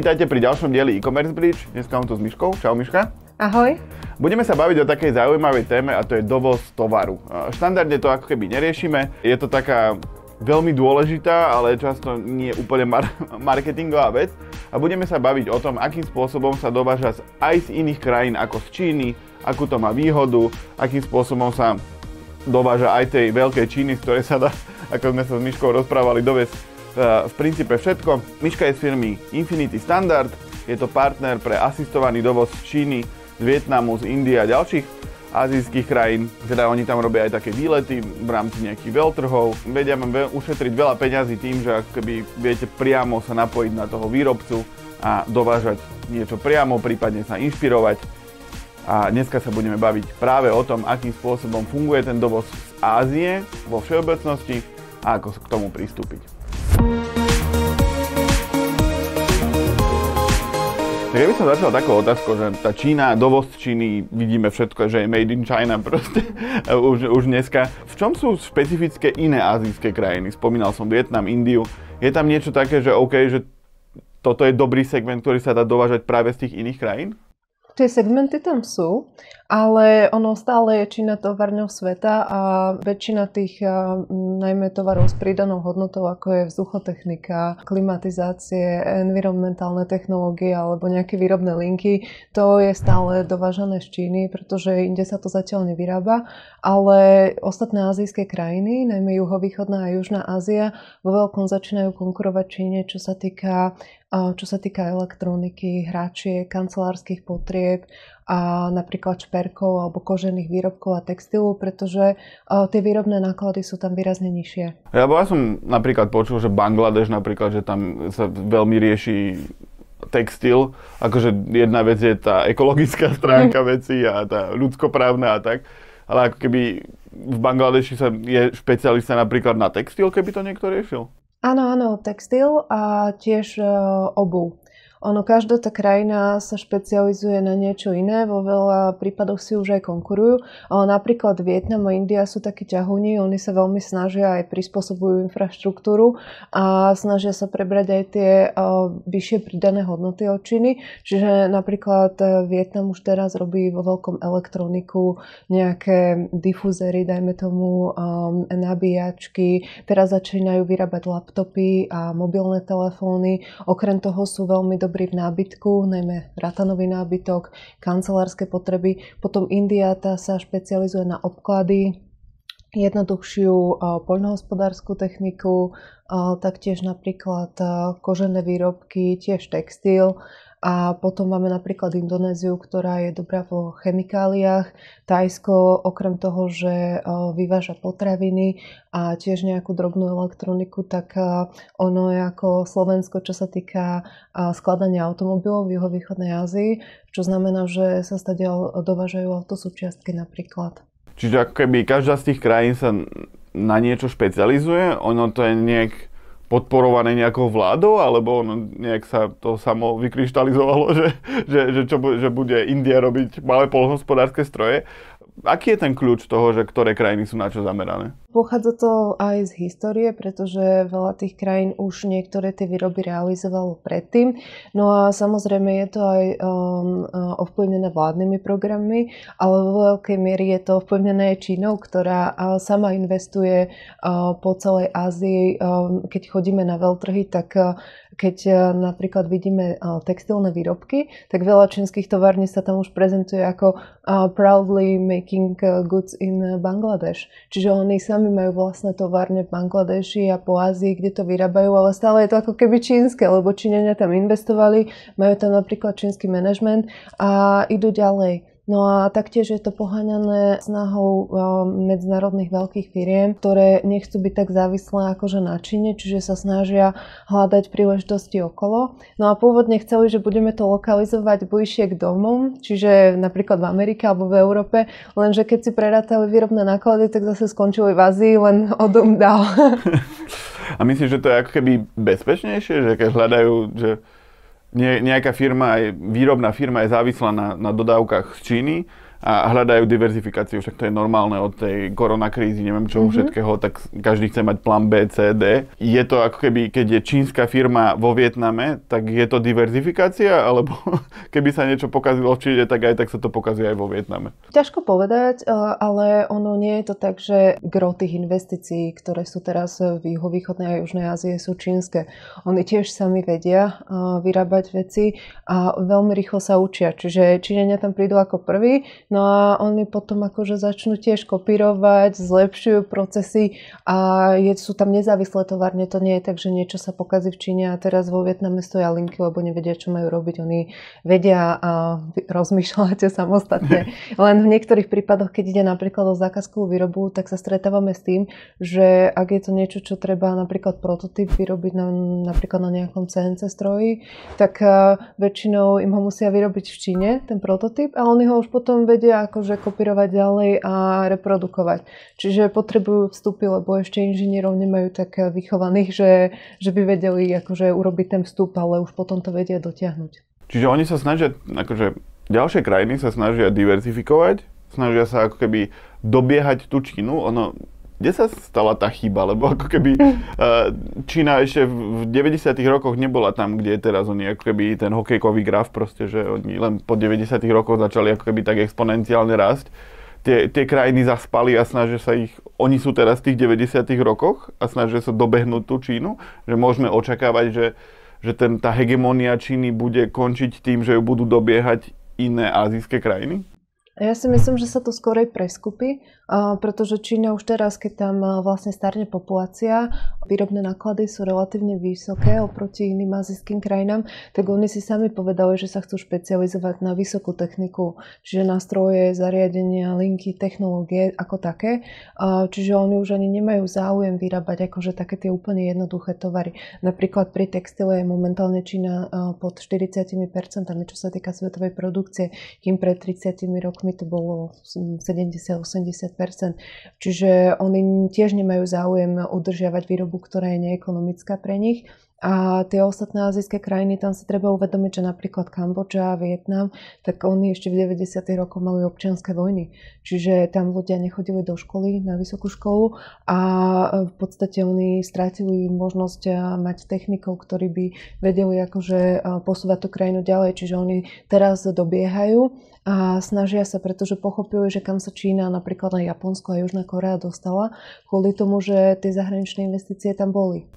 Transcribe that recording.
Vítajte pri ďalšom dieli e-commerce bridge. Dneska mám tu s Miškou. Čau Miška. Ahoj. Budeme sa baviť o takej zaujímavej téme a to je dovoz tovaru. Štandardne to ako keby neriešime. Je to taká veľmi dôležitá, ale často nie úplne marketingová vec. A budeme sa baviť o tom, akým spôsobom sa dováža aj z iných krajín ako z Číny, akú to má výhodu, akým spôsobom sa dováža aj tej veľkej Číny, z ktorej sa dá, ako sme sa s Miškou rozprávali, doviesť v princípe všetko. Miška je z firmy Infinity Standard, je to partner pre asistovaný dovoz z Číny, z Vietnamu, z Indie a ďalších azijských krajín. Teda oni tam robia aj také výlety v rámci nejakých veľtrhov. Vedia ušetriť veľa peňazí tým, že keby viete priamo sa napojiť na toho výrobcu a dovážať niečo priamo, prípadne sa inšpirovať. A dneska sa budeme baviť práve o tom, akým spôsobom funguje ten dovoz z Ázie vo všeobecnosti a ako k tomu pristúpiť. Tak ja by som začal takou otázkou, že tá Čína, dovoz Číny, vidíme všetko, že je made in China proste už dneska. V čom sú špecifické iné azijské krajiny? Spomínal som Vietnam, Indiu. Je tam niečo také, že OK, že toto je dobrý segment, ktorý sa dá dovážať práve z tých iných krajín? Tie segmenty tam sú, ale ono stále je Čína továrňou sveta a väčšina tých najmä tovarov s pridanou hodnotou, ako je vzduchotechnika, klimatizácie, environmentálne technológie alebo nejaké výrobné linky, to je stále dovážané z Číny, pretože inde sa to zatiaľ nevyrába, ale ostatné azijské krajiny, najmä juhovýchodná a južná Ázia, vo veľkom začínajú konkurovať Číne, čo sa týka elektroniky, hračiek, kancelárskych potrieb a napríklad šperkov alebo kožených výrobkov a textilu, pretože tie výrobné náklady sú tam výrazne nižšie. Ja som napríklad počul, že Bangladeš napríklad, že tam sa veľmi rieši textil, akože jedna vec je tá ekologická stránka veci a tá ľudskoprávna a tak, ale ako keby v Bangladeši je špecialista napríklad na textil, keby to niekto riešil? Áno, textil a tiež obuv. Každá tá krajina sa špecializuje na niečo iné, vo veľa prípadoch si už aj konkurujú. Napríklad Vietnam a India sú takí ťahúni, oni sa veľmi snažia aj prispôsobujú infraštruktúru a snažia sa prebrať aj tie vyššie pridané hodnoty od Číny. Čiže napríklad Vietnam už teraz robí vo veľkom elektroniku, nejaké difúzery, dajme tomu nabíjačky, teraz začínajú vyrábať laptopy a mobilné telefóny. Okrem toho sú veľmi dobrí v nábytku, najmä ratanový nábytok, kancelárske potreby. Potom India, tá sa špecializuje na obklady, jednoduchšiu poľnohospodársku techniku, taktiež napríklad kožené výrobky, tiež textil. A potom máme napríklad Indonéziu, ktorá je dobrá vo chemikáliách. Thajsko, okrem toho, že vyváža potraviny a tiež nejakú drobnú elektroniku, tak ono je ako Slovensko, čo sa týka skladania automobilov v juhovýchodnej Ázii, čo znamená, že sa stadiaľ dovážajú autosúčiastky napríklad. Čiže ako keby každá z tých krajín sa na niečo špecializuje, ono to je nejak podporované nejakou vládou, alebo nejak sa to samo vykryštalizovalo, že bude India robiť malé poľnohospodárske stroje. Aký je ten kľúč toho, že ktoré krajiny sú na čo zamerané? Pochádza to aj z histórie, pretože veľa tých krajín už niektoré tie výroby realizovalo predtým. No a samozrejme je to aj ovplyvnené vládnymi programmi, ale vo veľkej miery je to ovplyvnené aj Čínou, ktorá sama investuje po celej Ázii. Keď chodíme na veľtrhy, tak keď napríklad vidíme textilné výrobky, tak veľa čínskych tovární sa tam už prezentuje ako proudly making goods in Bangladesh. Čiže oni sami majú vlastné továrne v Bangladeši a po Ázii, kde to vyrábajú, ale stále je to ako keby čínske, lebo Číňania tam investovali, majú tam napríklad čínsky manažment a idú ďalej. No a taktiež je to poháňané snahou medzinárodných veľkých firiem, ktoré nechcú byť tak závislé akože na Číne, čiže sa snažia hľadať príležitosti okolo. No a pôvodne chceli, že budeme to lokalizovať bližšie k domom, čiže napríklad v Amerike alebo v Európe, lenže keď si prerátali výrobné náklady, tak zase skončili v Ázii len o dom dál. A myslíš, že to je ako keby bezpečnejšie, že keď hľadajú, že nejaká firma, výrobná firma je závislá na dodávkach z Číny a hľadajú diverzifikáciu, však to je normálne od tej koronakrízy, neviem čo všetkého, tak každý chce mať plán B, C, D. Je to ako keby, keď je čínska firma vo Vietname, tak je to diverzifikácia, alebo keby sa niečo pokazilo v Číne, tak aj tak sa to pokazuje aj vo Vietname? Ťažko povedať, ale ono nie je to tak, že gro tých investícií, ktoré sú teraz v juhovýchodnej a južnej Ázie, sú čínske. Oni tiež sami vedia vyrábať veci a veľmi rýchlo sa učia. Čiže Číňania tam prídu ako prví, no a oni potom akože začnú tiež kopírovať, zlepšujú procesy a sú tam nezávislé továrne. To nie je tak, že niečo sa pokazí v Číne a teraz vo Vietname stoja linky, lebo nevedia, čo majú robiť. Oni vedia rozmýšľať samostatne. Len v niektorých prípadoch, keď ide napríklad o zákazkovú výrobu, tak sa stretávame s tým, že ak je to niečo, čo treba napríklad prototyp vyrobiť napríklad na nejakom CNC stroji, tak väčšinou im ho musia vyrobiť v Číne, ten prototyp, a oni ho už potom vedia akože kopírovať ďalej a reprodukovať. Čiže potrebujú vstupy, lebo ešte inžinierov nemajú tak vychovaných, že by vedeli akože urobiť ten vstup, ale už potom to vedia dotiahnuť. Čiže oni sa snažia, akože ďalšie krajiny sa snažia diverzifikovať, snažia sa ako keby dobiehať tú Čínu. Kde sa stala tá chyba? Lebo ako keby Čína ešte v 90. rokoch nebola tam, kde je teraz. Oni ako keby ten hokejkový graf proste, že oni len po 90. rokoch začali ako keby tak exponenciálne rásť. Tie krajiny zaspali a snažia sa oni sú teraz v tých 90. rokoch a snažia sa dobehnúť tú Čínu, že môžeme očakávať, že tá hegemónia Číny bude končiť tým, že ju budú dobiehať iné azijské krajiny? Ja si myslím, že sa to skorej preskupí, pretože Čína už teraz, keď tam vlastne starne populácia, výrobné náklady sú relatívne vysoké oproti iným azijským krajinám, tak oni si sami povedali, že sa chcú špecializovať na vysokú techniku, čiže nástroje, zariadenia, linky, technológie ako také. Čiže oni už ani nemajú záujem vyrábať akože také tie úplne jednoduché tovary. Napríklad pri textile je momentálne Čína pod 40%, čo sa týka svetovej produkcie, kým pred 30 rokmi to bolo 70-80%. Čiže oni tiež nemajú záujem udržiavať výrobu, ktorá je neekonomická pre nich. A tie ostatné azijské krajiny, tam si treba uvedomiť, že napríklad Kambodža a Vietnam, tak oni ešte v 90. rokoch mali občianske vojny. Čiže tam ľudia nechodili do školy, na vysokú školu a v podstate oni strátili možnosť mať technikov, ktorí by vedeli akože posúvať tú krajinu ďalej. Čiže oni teraz dobiehajú a snažia sa, pretože pochopili, že kam sa Čína, napríklad aj Japonsko a Južná Korea dostala, kvôli tomu, že tie zahraničné investície tam boli.